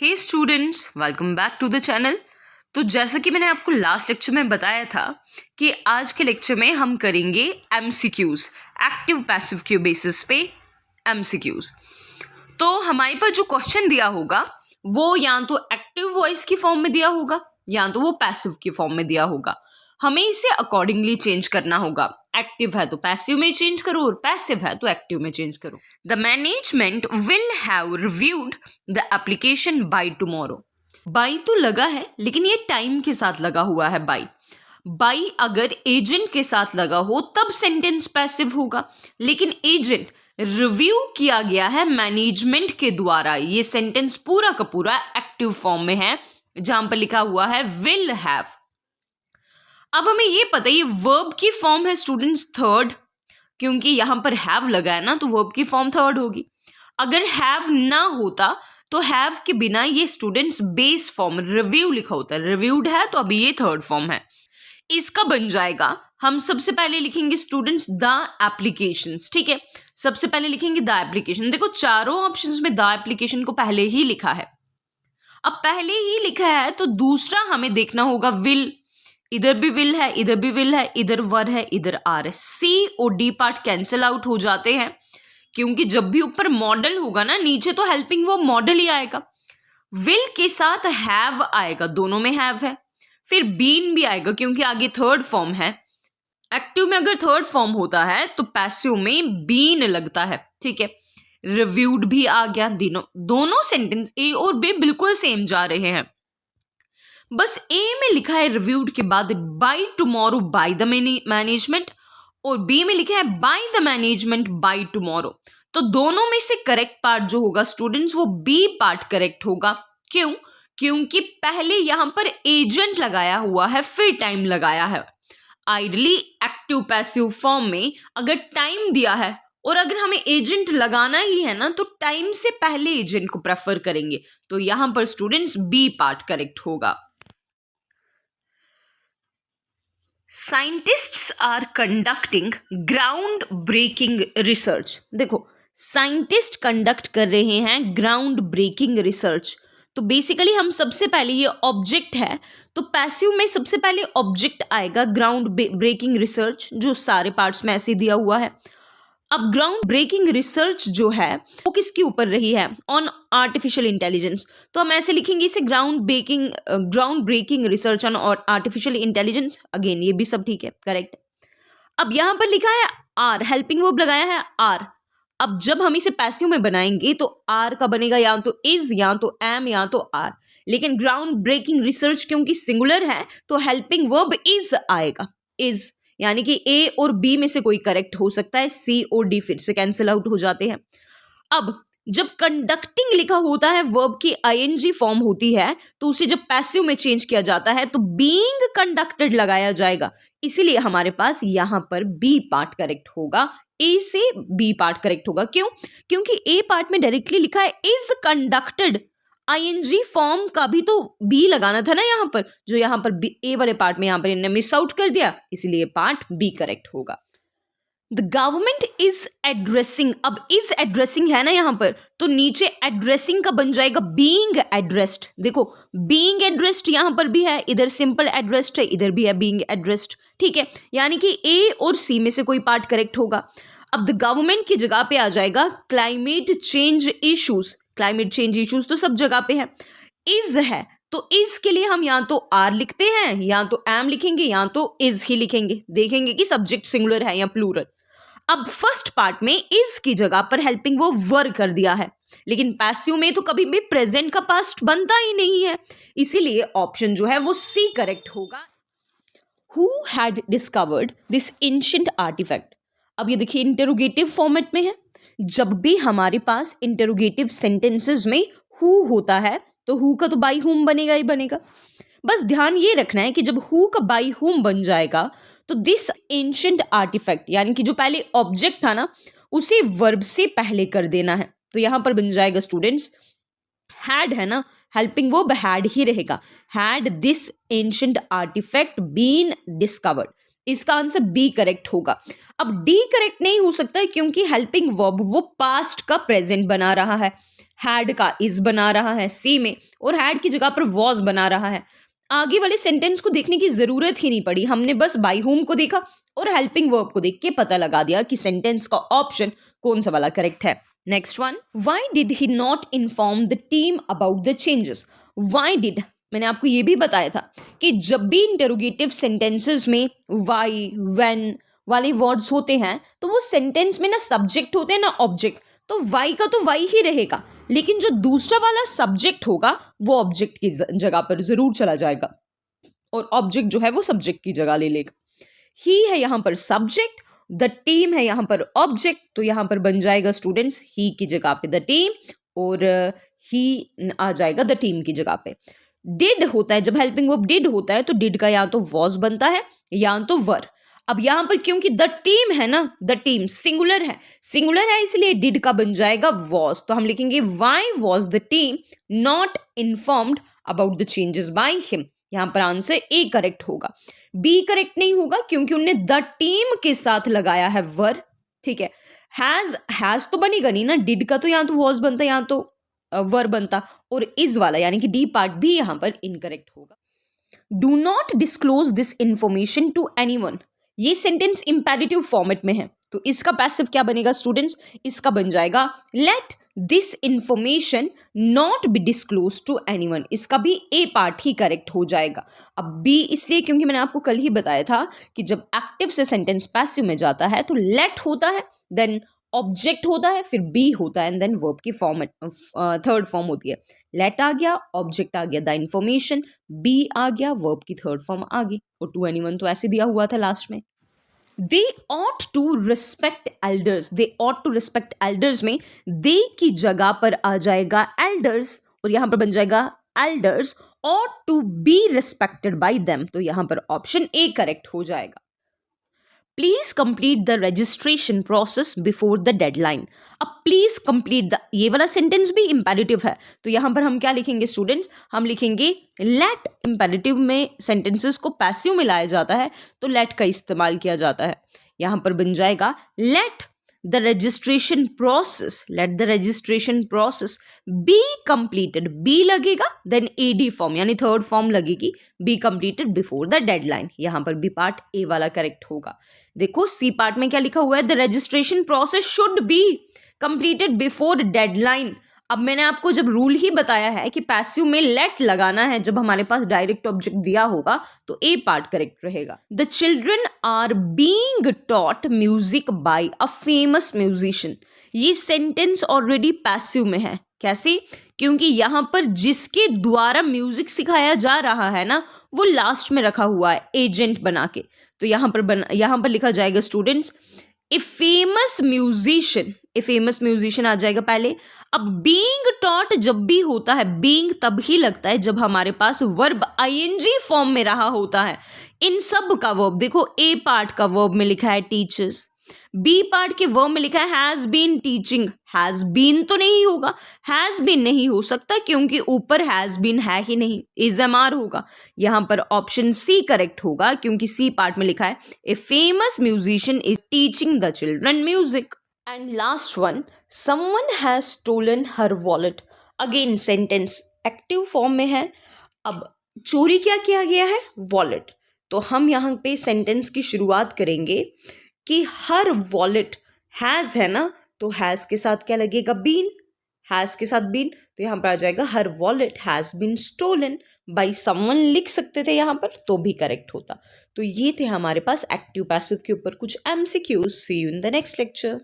Hey students, welcome back to the channel. तो जैसा कि मैंने आपको लास्ट लेक्चर में बताया था कि आज के लेक्चर में हम करेंगे MCQs, active passive Q basis पे एमसीक्यूज। तो हमारे पास जो क्वेश्चन दिया होगा वो या तो एक्टिव वॉइस की फॉर्म में दिया होगा या तो वो पैसिव की फॉर्म में दिया होगा। हमें इसे अकॉर्डिंगली चेंज करना होगा। एक्टिव है तो पैसिव में चेंज करो और पैसिव है तो एक्टिव में चेंज करो। The management will have reviewed the application by tomorrow. By तो लगा है लेकिन ये टाइम के साथ लगा हुआ है। बाय अगर एजेंट के साथ लगा हो तब सेंटेंस पैसिव होगा, लेकिन एजेंट रिव्यू किया गया है मैनेजमेंट के द्वारा। ये सेंटेंस पूरा का पूरा एक्टिव फॉर्म में है जहां पर लिखा हुआ है विल हैव। अब हमें ये पता है ये वर्ब की फॉर्म है स्टूडेंट्स थर्ड, क्योंकि यहां पर हैव लगा है ना तो वर्ब की फॉर्म थर्ड होगी। अगर हैव ना होता तो हैव के बिना ये स्टूडेंट्स बेस फॉर्म रिव्यू लिखा होता है। रिव्यूड है तो अभी ये थर्ड फॉर्म है। इसका बन जाएगा, हम सबसे पहले लिखेंगे स्टूडेंट्स द एप्लीकेशंस। ठीक है, सबसे पहले लिखेंगे द एप्लीकेशन। देखो चारों ऑप्शंस में द एप्लीकेशन को पहले ही लिखा है। अब पहले ही लिखा है तो दूसरा हमें देखना होगा विल। इधर भी विल है, इधर भी विल है, इधर वर है, इधर आर है। सी और डी पार्ट कैंसिल आउट हो जाते हैं, क्योंकि जब भी ऊपर मॉडल होगा ना नीचे तो हेल्पिंग वो मॉडल ही आएगा। विल के साथ हैव आएगा, दोनों में हैव है। फिर बीन भी आएगा क्योंकि आगे थर्ड फॉर्म है। एक्टिव में अगर थर्ड फॉर्म होता है तो पैसिव में बीन लगता है। ठीक है, रिव्यूड भी आ गया। दोनों सेंटेंस ए और बी बिल्कुल सेम जा रहे हैं। बस ए में लिखा है रिव्यूड के बाद bye tomorrow by the management, और बी में लिखा है by the management by tomorrow. तो दोनों में से करेक्ट पार्ट जो होगा स्टूडेंट्स वो बी पार्ट करेक्ट होगा। क्यों? क्योंकि पहले यहां पर एजेंट लगाया हुआ है फिर टाइम लगाया है। आइडली एक्टिव पैसिव फॉर्म में अगर टाइम दिया है और अगर हमें एजेंट लगाना ही है ना तो टाइम से पहले एजेंट को प्रेफर करेंगे। तो यहां पर स्टूडेंट्स बी पार्ट करेक्ट होगा। Scientists are conducting ground breaking research. देखो साइंटिस्ट कंडक्ट कर रहे हैं ग्राउंड ब्रेकिंग रिसर्च। तो बेसिकली हम सबसे पहले ये ऑब्जेक्ट है तो पैसिव में सबसे पहले ऑब्जेक्ट आएगा ग्राउंड ब्रेकिंग रिसर्च, जो सारे पार्ट्स में ऐसे दिया हुआ है। अब ग्राउंड ब्रेकिंग रिसर्च जो है वो किसके ऊपर रही है? On artificial intelligence. तो हम ऐसे लिखेंगे इसे ground breaking research on artificial intelligence. Again ये भी सब ठीक है, करेक्ट। अब यहां पर लिखा है आर, हेल्पिंग वर्ब लगाया है आर। अब जब हम इसे पैसिव में बनाएंगे तो आर का बनेगा या तो इज या तो एम या तो आर, लेकिन ग्राउंड ब्रेकिंग रिसर्च क्योंकि सिंगुलर है तो हेल्पिंग वर्ब इज आएगा। इज यानी कि ए और बी में से कोई करेक्ट हो सकता है, सी और डी फिर से कैंसिल आउट हो जाते हैं। अब जब कंडक्टिंग लिखा होता है वर्ब की आईएनजी फॉर्म होती है तो उसे जब पैसिव में चेंज किया जाता है तो बीइंग कंडक्टेड लगाया जाएगा। इसीलिए हमारे पास यहां पर बी पार्ट करेक्ट होगा, ए से बी पार्ट करेक्ट होगा। क्यों? क्योंकि ए पार्ट में डायरेक्टली लिखा है इज कंडक्टेड, आईएनजी फॉर्म का भी तो बी लगाना था ना यहाँ पर, जो यहाँ पर ए वाले पार्ट में यहाँ पर इन्होंने मिस आउट कर दिया, इसलिए पार्ट बी करेक्ट होगा। The government is addressing. अब इज एड्रेसिंग है ना यहाँ पर, तो नीचे एड्रेसिंग का बन जाएगा बीइंग एड्रेस्ड। देखो बीइंग एड्रेस्ड यहाँ पर भी है, इधर सिंपल एड्रेस्ड है, इधर भी है बीइंग एड्रेस्ड। ठीक है, यानी कि ए और सी में से कोई पार्ट करेक्ट होगा। अब द गवर्नमेंट की जगह पे आ जाएगा climate change issues. Climate change issues तो सब जगह पे है। इज है तो इज के लिए हम या तो आर लिखते हैं या तो एम लिखेंगे या तो इज ही लिखेंगे। देखेंगे कि सब्जेक्ट सिंगुलर है या प्लूरल। अब फर्स्ट पार्ट में इज की जगह पर हेल्पिंग वो वर कर दिया है, लेकिन पैसिव में तो कभी भी प्रेजेंट का पास्ट बनता ही नहीं है, इसीलिए ऑप्शन जो है वो सी करेक्ट होगा। Who had discovered this ancient artifact. अब ये देखिए इंटरोगेटिव फॉर्मेट में है। जब भी हमारे पास इंटरोगेटिव सेंटेंसेस में हु होता है तो हु का तो बाई हुम बनेगा ही बनेगा। बस ध्यान ये रखना है कि जब हु का बाई हुम बन जाएगा तो दिस एंशिएंट आर्टिफैक्ट यानी कि जो पहले ऑब्जेक्ट था ना उसे वर्ब से पहले कर देना है। तो यहां पर बन जाएगा स्टूडेंट्स हैड है ना, हेल्पिंग वर्ब हैड ही रहेगा। Had this ancient artifact been discovered, इसका आंसर बी करेक्ट होगा। अब डी करेक्ट नहीं हो सकता है क्योंकि हेल्पिंग वर्ब वो पास्ट का प्रेजेंट बना रहा है। हैड का इज बना रहा है सी में, और हैड की जगह पर वॉज बना रहा है। आगे वाले सेंटेंस को देखने की जरूरत ही नहीं पड़ी, हमने बस बाय होम को देखा और हेल्पिंग वर्ब को देख के पता लगा दिया कि सेंटेंस का ऑप्शन कौन सा वाला करेक्ट है। Next one, why did he not inform the team about the changes. Why did, मैंने आपको ये भी बताया था कि जब भी इंटरोगेटिव सेंटेंसेस में व्हाई व्हेन वाले वर्ड्स होते हैं तो वो सेंटेंस में ना सब्जेक्ट होते हैं ना ऑब्जेक्ट, तो वाई का तो वाई ही रहेगा, लेकिन जो दूसरा वाला सब्जेक्ट होगा वो ऑब्जेक्ट की जगह पर जरूर चला जाएगा और ऑब्जेक्ट जो है वो सब्जेक्ट की जगह ले लेगा। ही है यहाँ पर सब्जेक्ट, द टीम है यहाँ पर ऑब्जेक्ट, तो यहाँ पर बन जाएगा स्टूडेंट्स ही की जगह पे द टीम और ही आ जाएगा द टीम की जगह पे। डिड होता है, जब हेल्पिंग वर्ब डिड होता है तो डिड का या तो वॉज बनता है या तो वर। अब यहां पर क्योंकि द टीम है ना, द टीम सिंगुलर है इसलिए डिड का बन जाएगा वॉज, तो हम लिखेंगे why was the team not informed about the changes by him. यहां पर आंसर ए करेक्ट होगा, बी करेक्ट नहीं होगा क्योंकि उन्होंने द टीम के साथ लगाया है वर। ठीक है, हैज तो बनेगा नहीं ना, डिड का तो या तो वॉज बनता या तो वर बनता, और इज वाला यानी कि डी पार्ट भी यहां पर इनकरेक्ट होगा। Do not disclose this information to anyone, ये सेंटेंस इंपेरेटिव फॉर्मेट में है, तो इसका पैसिव क्या बनेगा स्टूडेंट्स, इसका बन जाएगा let this information not be disclose to anyone, इसका भी ए पार्ट ही करेक्ट हो जाएगा। अब बी इसलिए क्योंकि मैंने आपको कल ही बताया था कि जब एक्टिव से सेंटेंस पैसिव में जाता है तो लेट होता है, देन ऑब्जेक्ट होता है, फिर बी होता है एंड देन वर्ब की फॉर्म थर्ड फॉर्म होती है। लेट आ गया, ऑब्जेक्ट आ गया द इंफॉर्मेशन, बी आ गया, वर्ब की थर्ड फॉर्म आ गई, और टू एनीवन तो ऐसे दिया हुआ था लास्ट में। They ought to respect elders, they ought to respect elders में दे की जगह पर आ जाएगा एल्डर्स और यहां पर बन जाएगा elders ought to be respected by them, तो यहां पर ऑप्शन ए करेक्ट हो जाएगा। Please complete the registration process before the deadline. अब प्लीज कंप्लीट द, ये वाला सेंटेंस भी इंपेरेटिव है, तो यहां पर हम क्या लिखेंगे स्टूडेंट्स, हम लिखेंगे लेट। इंपेरेटिव में सेंटेंसेस को पैसिव में लाया जाता है तो लेट का इस्तेमाल किया जाता है, यहां पर बन जाएगा let the registration process, let the registration process be completed, be लगेगा देन एडी फॉर्म यानी थर्ड फॉर्म लगेगी, be completed before the deadline, यहां पर बी पार्ट ए वाला करेक्ट होगा। देखो सी पार्ट में क्या लिखा हुआ है, the registration process should be completed before deadline. अब मैंने आपको जब रूल ही बताया है कि पैसिव में लेट लगाना है जब हमारे पास डायरेक्ट ऑब्जेक्ट दिया होगा, तो ए पार्ट करेक्ट रहेगा। The children are being taught music by a famous musician, ये सेंटेंस ऑलरेडी पैसिव में है। कैसे, क्योंकि यहां पर जिसके द्वारा म्यूजिक सिखाया जा रहा है ना वो लास्ट में रखा हुआ है एजेंट बना के, तो यहां पर लिखा जाएगा students a famous musician, a famous musician आ जाएगा पहले। अब बीइंग टॉट जब भी होता है, बीइंग तब ही लगता है जब हमारे पास वर्ब आईएनजी फॉर्म में रहा होता है। इन सब का वर्ब देखो, ए पार्ट का वर्ब में लिखा है टीचर्स, बी पार्ट के वर्ब में लिखा है has been teaching, has been तो नहीं होगा, हैज बीन नहीं हो सकता क्योंकि ऊपर हैज बीन है ही नहीं, इज एम आर होगा, यहां पर ऑप्शन सी करेक्ट होगा क्योंकि सी पार्ट में लिखा है A famous musician is teaching the children music. And last one, someone has stolen her wallet, again sentence active form में है। अब चोरी क्या किया गया है, वॉलेट, तो हम यहाँ पे सेंटेंस की शुरुआत करेंगे कि हर वॉलेट हैज है ना, तो हैज के साथ क्या लगेगा, बीन, हैज के साथ बीन, तो यहाँ पर आ जाएगा हर wallet has been stolen by someone, लिख सकते थे यहाँ पर तो भी करेक्ट होता। तो ये थे हमारे पास एक्टिव पैसिव के ऊपर कुछ MCQs. See you in the next lecture.